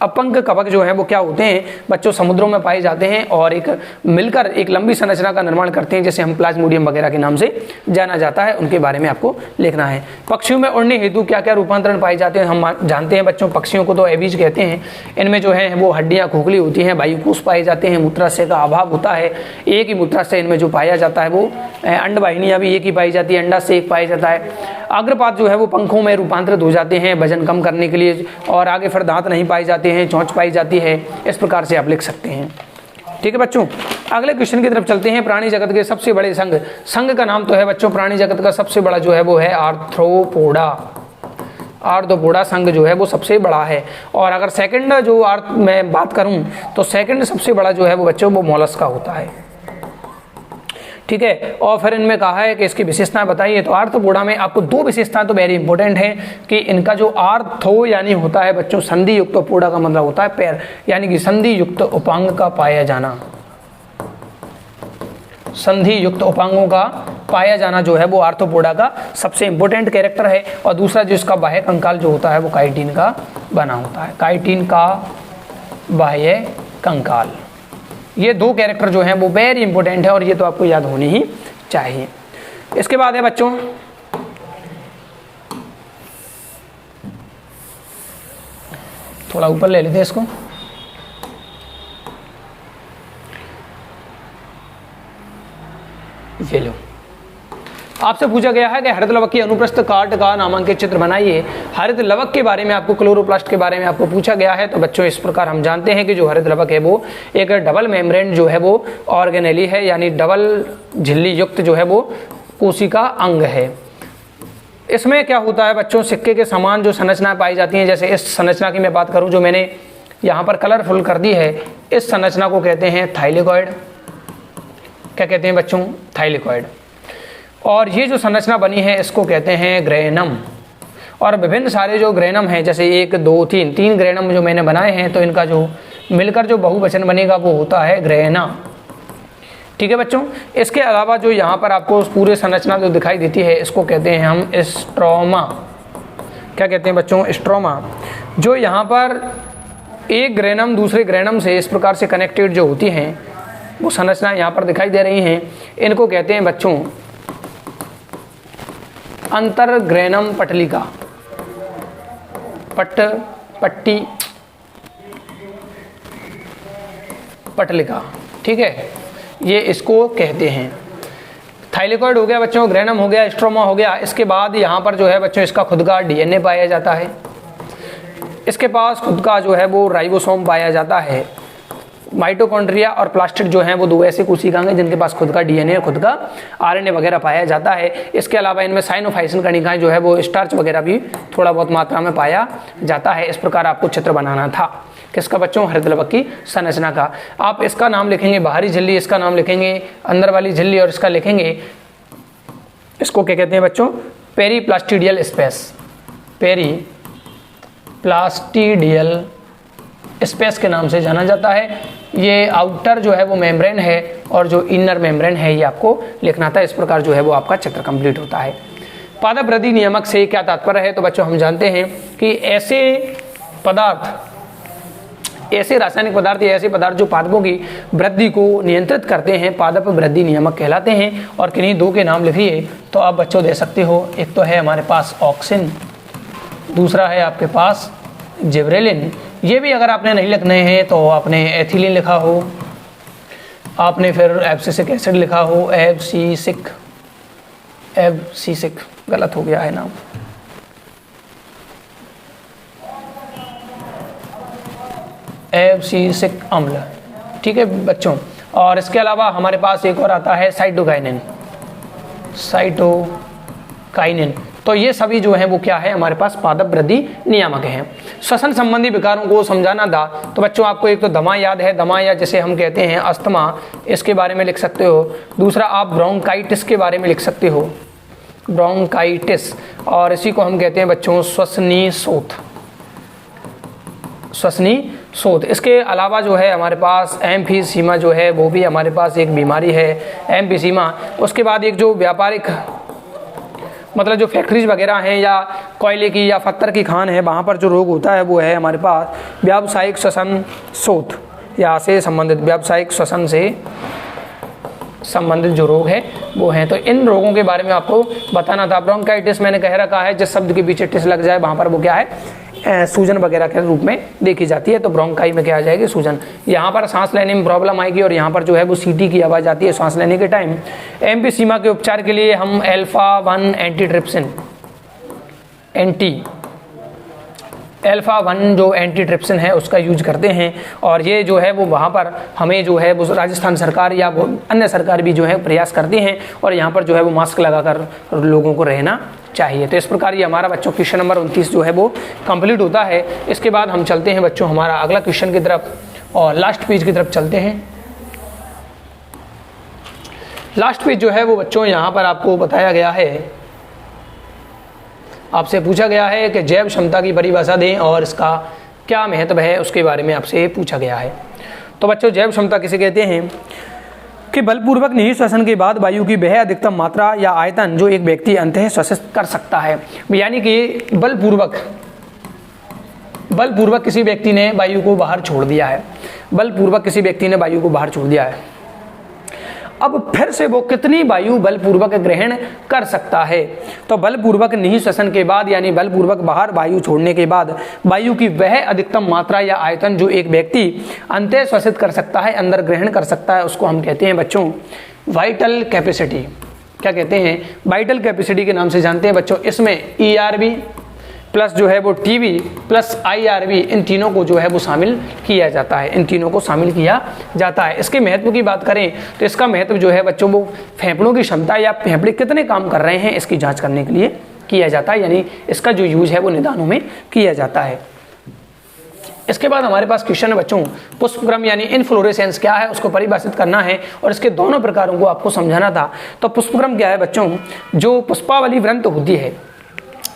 अपंग कवक जो है वो क्या होते हैं बच्चों, समुद्रों में पाए जाते हैं और एक मिलकर एक लंबी संरचना का निर्माण करते हैं, जैसे हम प्लाज्मोडियम वगैरह के नाम से जाना जाता है, उनके बारे में आपको लिखना है। पक्षियों में उड़ने हेतु क्या क्या रूपांतरण पाए जाते हैं हम जानते हैं बच्चों, पक्षियों को तो एबीज कहते हैं। इनमें जो है वो हड्डियाँ खोखली होती हैं, वायुकोश पाए जाते हैं, मूत्राशय का अभाव होता है, एक ही मूत्राशय इनमें जो पाया जाता है वो, अंडवाहिनियाँ भी एक ही पाई जाती है, अंडाशय एक पाया जाता है। अग्रपात जो है वो पंखों में रूपांतरित हो जाते हैं वजन कम करने के लिए, और आगे फिर दांत नहीं पाए जाते हैं, चोंच पाई जाती है। इस प्रकार से आप लिख सकते हैं, ठीक है बच्चों। अगले क्वेश्चन की तरफ चलते हैं। प्राणी जगत के सबसे बड़े संघ का नाम तो है बच्चों, प्राणी जगत का सबसे बड़ा जो है वो है आर्थ्रोपोडा। आर्थ्रोपोडा संघ जो है वो सबसे बड़ा है। और अगर सेकंड जो अर्थ में बात करूं तो सेकंड सबसे बड़ा जो है वो बच्चों वो मोलस्क का होता है, ठीक है। और फिर इनमें कहा है कि इसकी विशेषताएं बताइए। तो आर्थ्रोपोडा में आपको 2 विशेषताएं तो वेरी इंपॉर्टेंट है कि इनका जो आर्थो यानी होता है बच्चों संधि युक्त, पोडा का मतलब होता है पैर, यानी कि संधि युक्त उपांग का पाया जाना। संधि युक्त उपांगों का पाया जाना जो है वो आर्थ्रोपोडा का सबसे इंपॉर्टेंट कैरेक्टर है। और दूसरा जो इसका बाह्य कंकाल जो होता है वो काइटिन का बना होता है, काइटिन का बाह्य कंकाल। ये दो कैरेक्टर जो हैं वो वेरी इंपॉर्टेंट है और ये तो आपको याद होनी ही चाहिए। इसके बाद है बच्चों थोड़ा ऊपर ले लेते हैं इसको, ये लो। आपसे पूछा गया है कि हरित लवक की अनुप्रस्थ काट का नामांकित चित्र बनाइए। हरित लवक के बारे में आपको, क्लोरोप्लास्ट के बारे में आपको पूछा गया है। तो बच्चों इस प्रकार हम जानते हैं कि जो हरित लवक है वो एक डबल मेम्ब्रेन जो है वो ऑर्गेनेली है, यानी डबल झिल्ली युक्त जो है वो कोशिका अंग है। इसमें क्या होता है बच्चों, सिक्के के समान जो संरचनाएं पाई जाती हैं, जैसे इस संरचना की मैं बात करूं जो मैंने यहाँ पर कलरफुल कर दी है, इस संरचना को कहते हैं थाइलेकॉइड। क्या कहते हैं बच्चों? थाइलेकॉइड। और ये जो संरचना बनी है इसको कहते हैं ग्रेनम। और विभिन्न सारे जो ग्रेनम हैं, जैसे 1 2 3 ग्रेनम जो मैंने बनाए हैं, तो इनका जो मिलकर जो बहुवचन बनेगा वो होता है ग्रेना। ठीक है बच्चों। इसके अलावा जो यहाँ पर आपको पूरे संरचना जो दिखाई देती है इसको कहते हैं हम स्ट्रोमा। क्या कहते हैं बच्चों? स्ट्रोमा। जो यहाँ पर एक ग्रेनम दूसरे ग्रेनम से इस प्रकार से कनेक्टेड जो होती हैं वो संरचना यहाँ पर दिखाई दे रही हैं, इनको कहते हैं बच्चों अंतर ग्रेनम पटलिका। पट्टी पटलिका। ठीक है, ये इसको कहते हैं। थाइलेकॉइड हो गया बच्चों, ग्रेनम हो गया, स्ट्रोमा हो गया। इसके बाद यहाँ पर जो है बच्चों इसका खुद का डीएनए पाया जाता है। इसके पास खुद का जो है वो राइबोसोम पाया जाता है। माइटोकॉन्ड्रिया और प्लास्टिड जो हैं वो दो ऐसे कोशिकाएं हैं जिनके पास खुद का डीएनए और खुद का आरएनए वगैरह पाया जाता है। इसके अलावा इनमें साइनोफाइसिन कणिकाएं जो है वो स्टार्च वगैरह भी थोड़ा बहुत मात्रा में पाया जाता है। इस प्रकार आपको चित्र बनाना था किसका बच्चों? हरित लवक की संरचना का। आप इसका नाम लिखेंगे बाहरी झिल्ली, इसका नाम लिखेंगे अंदर वाली झिल्ली, और इसका लिखेंगे, इसको क्या कहते हैं बच्चों? पेरीप्लास्टिडियल स्पेस। पेरीप्लास्टिडियल स्पेस के नाम से जाना जाता है। ये आउटर जो है वो मेम्ब्रेन है और जो इनर मेम्ब्रेन है ये आपको लिखना था। इस प्रकार जो है वो आपका चित्र कंप्लीट होता है। पादप वृद्धि नियामक से क्या तात्पर्य है? तो बच्चों हम जानते हैं कि ऐसे पदार्थ, ऐसे रासायनिक पदार्थ या ऐसे पदार्थ जो पादपों की वृद्धि को नियंत्रित करते हैं पादप वृद्धि नियामक कहलाते हैं। और किन्हीं दो के नाम लिखिए तो आप बच्चों दे सकते हो। एक तो है हमारे पास ऑक्सिन, दूसरा है आपके पास जिब्रेलिन। ये भी अगर आपने नहीं लिखने हैं तो आपने एथिलीन लिखा हो, आपने फिर एब्सिसिक एसिड लिखा हो, एब्सिसिक गलत हो गया है नाम, एब्सिसिक अम्ल। ठीक है बच्चों। और इसके अलावा हमारे पास एक और आता है साइटोकाइनिन। तो ये सभी जो हैं वो क्या है? हमारे पास पादप वृद्धि नियामक हैं। श्वसन संबंधी विकारों को समझाना था तो बच्चों आपको एक तो दमा याद है, दमा या जिसे हम कहते हैं अस्थमा, इसके बारे में लिख सकते हो। दूसरा आप ब्रोंकाइटिस के बारे में लिख सकते हो, ब्रोंकाइटिस। और इसी को हम कहते हैं बच्चों श्वसनी शोथ। इसके अलावा जो है हमारे पास एम्फीसीमा जो है वो भी हमारे पास एक बीमारी है, एम्फीसीमा। उसके बाद एक जो व्यापारिक मतलब जो फैक्ट्रीज वगैरह हैं या कोयले की या पत्थर की खान है वहाँ पर जो रोग होता है वो है हमारे पास व्यावसायिक श्वसन शोथ या से संबंधित, व्यावसायिक श्वसन से संबंधित जो रोग है वो हैं। तो इन रोगों के बारे में आपको बताना था। ब्रोंकाइटिस मैंने कह रखा है जिस शब्द के पीछे टिस लग जाए वहाँ पर वो क्या है? सूजन वगैरह के रूप में देखी जाती है। तो ब्रोंकाई में क्या आ जाएगी? सूजन। यहाँ पर सांस लेने में प्रॉब्लम आएगी और यहाँ पर जो है वो सीटी की आवाज़ आती है सांस लेने के टाइम। एम्फीसीमा के उपचार के लिए हम अल्फा-1 जो एंटीट्रिप्सिन है उसका यूज करते हैं। और ये जो है वो वहाँ पर हमें जो है वो राजस्थान सरकार या अन्य सरकार भी जो है प्रयास करती हैं और यहाँ पर जो है वो मास्क लगाकर लोगों को रहना चाहिए। तो इस प्रकार ये हमारा बच्चों क्वेश्चन नंबर 29 जो है वो कंप्लीट होता है। इसके बाद हम चलते हैं बच्चों हमारा अगला क्वेश्चन की तरफ और लास्ट पेज की तरफ चलते हैं। लास्ट पेज जो है वो बच्चों यहाँ पर आपको बताया गया है, आपसे पूछा गया है कि जैव क्षमता की परिभाषा दें और इसका क्या महत्व है उसके बारे में आपसे पूछा गया है। तो बच्चों जैव क्षमता किसे कहते हैं? कि बलपूर्वक निहित श्वसन के बाद वायु की वह अधिकतम मात्रा या आयतन जो एक व्यक्ति अंततः श्वसित कर सकता है। यानी कि बलपूर्वक किसी व्यक्ति ने वायु को बाहर छोड़ दिया है, बलपूर्वक किसी व्यक्ति ने वायु को बाहर छोड़ दिया है। अब फिर से वो कितनी वायु बलपूर्वक ग्रहण कर सकता है? तो बलपूर्वक निहित श्वसन के बाद यानी बलपूर्वक बाहर वायु छोड़ने के बाद वायु की वह अधिकतम मात्रा या आयतन जो एक व्यक्ति अंततः श्वसित कर सकता है, अंदर ग्रहण कर सकता है, उसको हम कहते हैं बच्चों वाइटल कैपेसिटी। क्या कहते हैं? वाइटल कैपेसिटी के नाम से जानते हैं बच्चों। इसमें ERV प्लस जो है वो TB प्लस IRV, इन तीनों को जो है वो शामिल किया जाता है, इन तीनों को शामिल किया जाता है। इसके महत्व की बात करें तो इसका महत्व जो है बच्चों वो फेफड़ों की क्षमता या फेफड़े कितने काम कर रहे हैं इसकी जांच करने के लिए किया जाता है, यानी इसका जो यूज है वो निदानों में किया जाता है। इसके बाद हमारे पास क्वेश्चन है बच्चों, पुष्पक्रम यानी इनफ्लोरेसेंस क्या है उसको परिभाषित करना है और इसके दोनों प्रकारों को आपको समझाना था। तो पुष्पक्रम क्या है बच्चों? जो पुष्पावली वृंत होती है,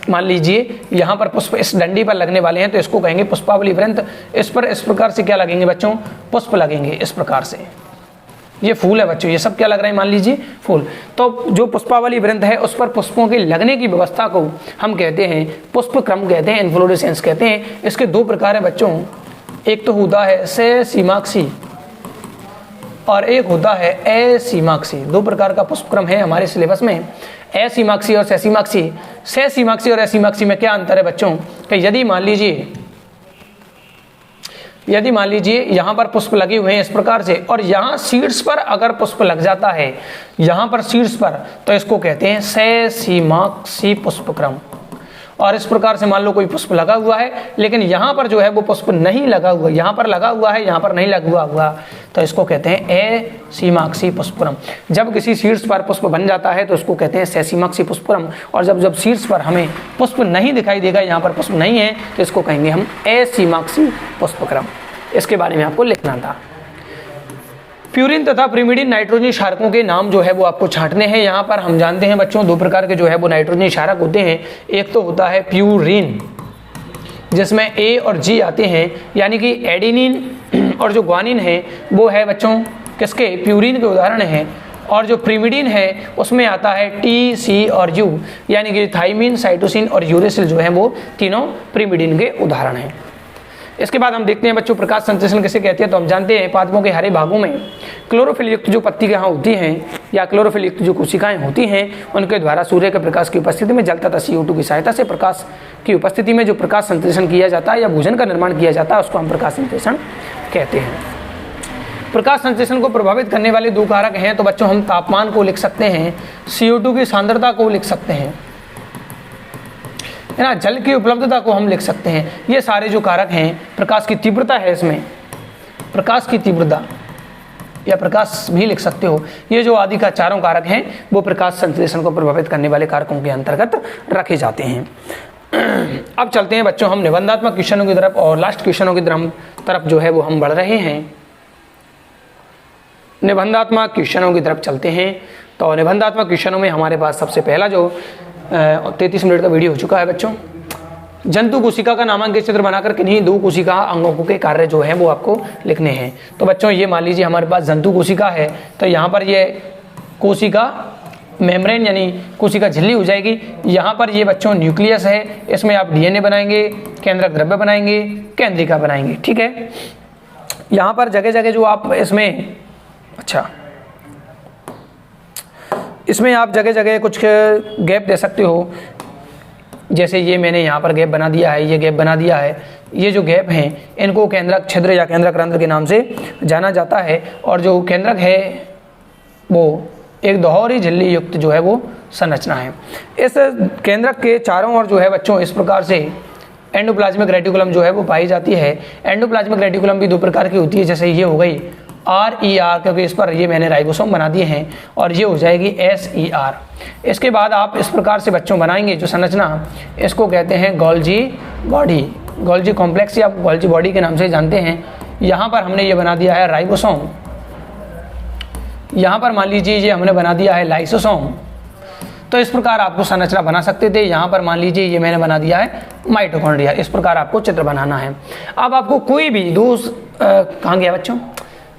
मान लीजिए यहाँ पर पुष्प इस डंडी पर लगने वाले हैं तो इसको कहेंगे पुष्पावली वृंत। इस पर इस प्रकार से क्या लगेंगे बच्चों? पुष्प लगेंगे इस प्रकार से। ये फूल है बच्चों, ये सब क्या लग रहे हैं? मान लीजिए फूल। तो जो पुष्पावली वृंत है उस पर पुष्पों के लगने की व्यवस्था को हम कहते हैं पुष्पक्रम कहते हैं, इन्फ्लोरेसेंस कहते हैं। इसके दो प्रकार है बच्चों, एक तो होता है सेसीमाक्सी और एक होता है एसीमाक्सी। दो प्रकार का पुष्पक्रम है हमारे सिलेबस में, एसीमाक्सी और सेसीमाक्सी। सेसीमाक्सी और एसीमाक्सी में क्या अंतर है बच्चों? कि यदि मान लीजिए यहाँ पर पुष्प लगे हुए हैं इस प्रकार से और यहाँ शीर्ष पर अगर पुष्प लग जाता है, यहाँ पर शीर्ष पर, तो इसको कहते हैं सेसीमाक्सी पुष्पक्रम। और इस प्रकार से मान लो कोई पुष्प लगा हुआ है लेकिन यहाँ पर जो है वो पुष्प नहीं लगा हुआ, यहाँ पर लगा हुआ है यहाँ पर नहीं लगा हुआ, तो इसको कहते हैं एसीमाक्सी पुष्पक्रम। जब किसी शीर्ष पर पुष्प बन जाता है तो उसको कहते हैं सेसीमाक्सी पुष्पक्रम, और जब शीर्ष पर हमें पुष्प नहीं दिखाई देगा, यहाँ पर पुष्प नहीं है, तो इसको कहेंगे हम एसीमाक्सी पुष्पक्रम। इसके बारे में आपको लिखना था। प्यूरिन तथा प्रिमिडिन नाइट्रोजन क्षारकों के नाम जो है वो आपको छांटने हैं। यहाँ पर हम जानते हैं बच्चों दो प्रकार के जो है वो नाइट्रोजन क्षारक होते हैं। एक तो होता है प्यूरिन जिसमें A और G आते हैं, यानी कि एडिनिन और जो ग्वानिन है वो है बच्चों किसके? प्यूरिन के उदाहरण हैं। और जो प्रिमिडिन है उसमें आता है T, C और U, यानी कि थाइमिन, साइटोसिन और यूरेसिल जो है वो तीनों प्रिमिडिन के उदाहरण हैं। इसके बाद हम देखते हैं बच्चों प्रकाश संश्लेषण किसे कहते हैं। तो हम जानते हैं पादपों के हरे भागों में क्लोरोफिल युक्त जो पत्तियां होती हैं या क्लोरोफिल युक्त जो कोशिकाएं होती हैं उनके द्वारा सूर्य के प्रकाश की उपस्थिति में जल तथा CO2 की सहायता से प्रकाश की उपस्थिति में जो प्रकाश संश्लेषण किया जाता है या भोजन का निर्माण किया जाता है उसको हम प्रकाश संश्लेषण कहते हैं। प्रकाश संश्लेषण को प्रभावित करने वाले दो कारक हैं। तो बच्चों हम तापमान को लिख सकते हैं, CO2 की सांद्रता को लिख सकते हैं, है ना, जल की उपलब्धता को हम लिख सकते हैं। ये सारे जो कारक हैं, प्रकाश की तीव्रता है, इसमें प्रकाश की तीव्रता या प्रकाश भी लिख सकते हो। ये जो आदि का चारों कारक हैं वो प्रकाश संश्लेषण को प्रभावित करने वाले कारकों के अंतर्गत रखे जाते हैं। अब चलते हैं बच्चों हम निबंधात्मक क्वेश्चनों की तरफ, और लास्ट क्वेश्चनों की तरफ जो है वो हम बढ़ रहे हैं। निबंधात्मक क्वेश्चनों की तरफ चलते हैं। तो निबंधात्मक क्वेश्चनों में हमारे पास सबसे पहला जो 33 मिनट का वीडियो हो चुका है बच्चों, जंतु कोशिका का नामांकित चित्र बनाकर किन्हीं दो कोशिका अंगों के कार्य जो है वो आपको लिखने हैं। तो बच्चों ये मान लीजिए हमारे पास जंतु कोशिका है, तो यहाँ पर ये कोशिका मेम्ब्रेन यानी कोशिका झिल्ली हो जाएगी। यहाँ पर ये बच्चों न्यूक्लियस है, इसमें आप DNA बनाएंगे, केंद्रक द्रव्य बनाएंगे, केंद्रिका बनाएंगे, ठीक है। यहाँ पर जगह जगह जो आप इसमें इसमें आप जगह जगह कुछ गैप दे सकते हो, जैसे ये मैंने यहाँ पर गैप बना दिया है, ये गैप बना दिया है। ये जो गैप हैं इनको केंद्रक छिद्र या केंद्रक रंध्र के नाम से जाना जाता है। और जो केंद्रक है वो एक दोहरी झिल्ली युक्त जो है वो संरचना है। इस केंद्रक के चारों ओर जो है बच्चों इस प्रकार से एंडोप्लाज्मिक रेटिकुलम जो है वो पाई जाती है। एंडोप्लाज्मिक रेटिकुलम भी दो प्रकार की होती है, जैसे ये हो गई RER, क्योंकि इस पर ये मैंने राइबोसोम बना दिए हैं, और ये हो जाएगी SER। इसके बाद आप इस प्रकार से बच्चों बनाएंगे जो संरचना, इसको कहते हैं गोल्जी बॉडी, गोल्जी कॉम्प्लेक्स या गोल्जी बॉडी के नाम से जानते हैं। यहाँ पर हमने ये बना दिया है राइबोसोम, यहाँ पर मान लीजिए ये हमने बना दिया है लाइसोसोम। तो इस प्रकार आपको संरचना बना सकते थे। यहाँ पर मान लीजिए ये मैंने बना दिया है माइटोकॉन्ड्रिया। इस प्रकार आपको चित्र बनाना है। अब आपको कोई भी कहाँ गया बच्चों,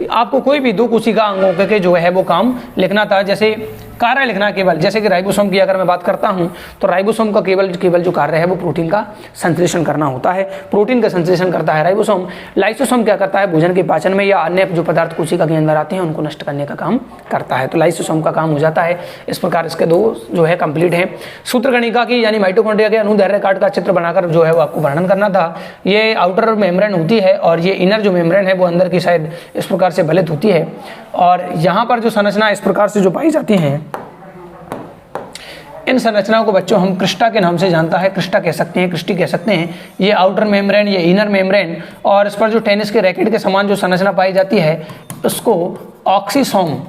आपको कोई भी 2 कोशिका अंगों के जो है वो काम लिखना था। जैसे कार्य लिखना केवल, जैसे कि राइबोसोम की अगर मैं बात करता हूं तो राइबोसोम का केवल जो कार्य है वो प्रोटीन का संश्लेषण करना होता है। प्रोटीन का संश्लेषण करता है राइबोसोम। लाइसोसोम क्या करता है, भोजन के पाचन में या अन्य जो पदार्थ कोशिका के अंदर आते हैं उनको नष्ट करने का काम करता है। तो लाइसोसोम का काम हो जाता है। इस प्रकार इसके 2 जो है कंप्लीट है। सूत्रकणिका की यानी माइटोकॉन्ड्रिया के अनुदैर्घ्य काट का चित्र बनाकर जो है वो आपको वर्णन करना था। ये आउटर मेम्ब्रेन होती है और ये इनर जो मेम्ब्रेन है वो अंदर की साइड इस प्रकार से बलित होती है। और यहाँ पर जो संरचना इस प्रकार से जो पाई जाती हैं, इन संरचनाओं को बच्चों हम क्रिस्टा के नाम से जानता है। क्रिस्टा कह सकते हैं, क्रिस्टी कह सकते हैं। ये आउटर मेम्ब्रेन, ये इनर मेम्ब्रेन, और इस पर जो टेनिस के रैकेट के समान जो संरचना पाई जाती है उसको ऑक्सीसोम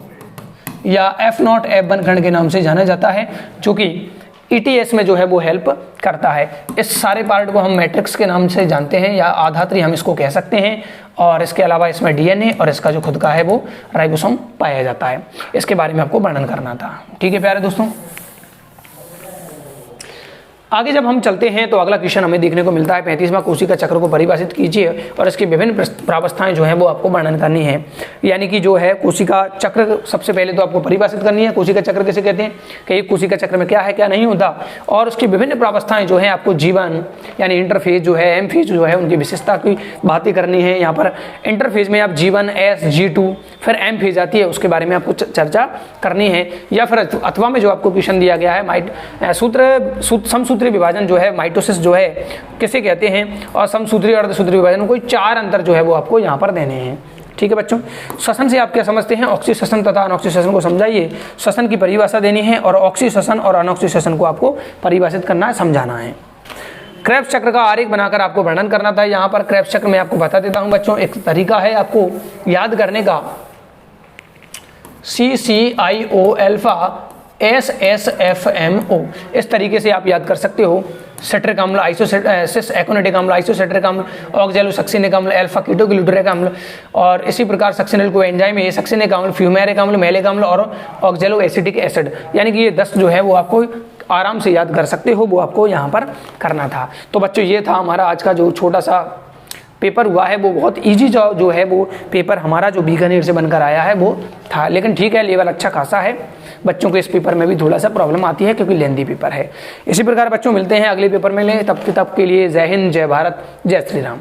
या F0F बनखंड के नाम से जाना जाता है, जो कि ETS में जो है वो हेल्प करता है। इस सारे पार्ट को हम मैट्रिक्स के नाम से जानते हैं या आधात्री हम इसको कह सकते हैं। और इसके अलावा इसमें DNA और इसका जो खुद का है वो राइबोसोम पाया जाता है। इसके बारे में आपको वर्णन करना था। ठीक है प्यारे दोस्तों, आगे जब हम चलते हैं तो अगला क्वेश्चन हमें देखने को मिलता है 35वां कोशिका चक्र को परिभाषित कीजिए और इसकी विभिन्न प्रावस्थाएं जो है वो आपको वर्णन करनी है। यानी कि जो है कोशिका चक्र सबसे पहले तो आपको परिभाषित करनी है। कोशिका चक्र किसे कहते हैं कि एक कोशिका चक्र में क्या है क्या नहीं होता, और उसकी विभिन्न प्रावस्थाएं जो है आपको जीवन यानी इंटरफेज जो है, एम फेज जो है उनकी विशेषता की बातें करनी है। यहाँ पर इंटरफेज में आप G1 S G2 फिर एम फेज आती है, उसके बारे में आपको चर्चा करनी है। या फिर अथवा में जो आपको क्वेश्चन दिया गया है समसूत्री विभाजन जो है माइटोसिस जो है किसे कहते हैं, और समसूत्री और अर्धसूत्री विभाजन कोई 4 अंतर जो है वो आपको यहाँ पर देने हैं। ठीक है बच्चों, श्वसन से आप क्या समझते हैं, ऑक्सीश्वसन तथा अनऑक्सीश्वसन को समझाइए। श्वसन की परिभाषा देनी है और ऑक्सीश्वसन और अनऑक्सीश्वसन को आपको परिभाषित करना है, समझाना है। क्रेब्स चक्र का आरेख बनाकर आपको वर्णन करना था। यहाँ पर क्रेब्स चक्र में आपको बता देता हूँ बच्चों, एक तरीका है आपको याद करने का, CCIO अल्फा SSFMO, इस तरीके से आप याद कर सकते हो। सिट्रिक अम्ल, सिस एकोनिटिक अम्ल, आइसोसिट्रिक अम्ल, ऑक्जेलोसक्सिनिक अम्ल, अल्फा कीटोग्लूटरिक अम्ल, और इसी प्रकार सक्सिनल को एंजाइम है, सक्सिनिक अम्ल, फ्यूमेरिक अम्ल, मैलिक अम्ल और ऑक्जेलो एसिटिक एसिड। यानी कि ये 10 जो है वो आपको आराम से याद कर सकते हो, वो आपको यहाँ पर करना था। तो बच्चों ये था हमारा आज का जो छोटा सा पेपर हुआ है, वो बहुत इजी जो है वो पेपर हमारा जो बीकानेर से बनकर आया है वो था। लेकिन ठीक है, लेवल अच्छा खासा है। बच्चों को इस पेपर में भी थोड़ा सा प्रॉब्लम आती है क्योंकि लेंदी पेपर है। इसी प्रकार बच्चों मिलते हैं अगले पेपर में, तब के लिए जय हिंद, जय भारत, जय श्री राम।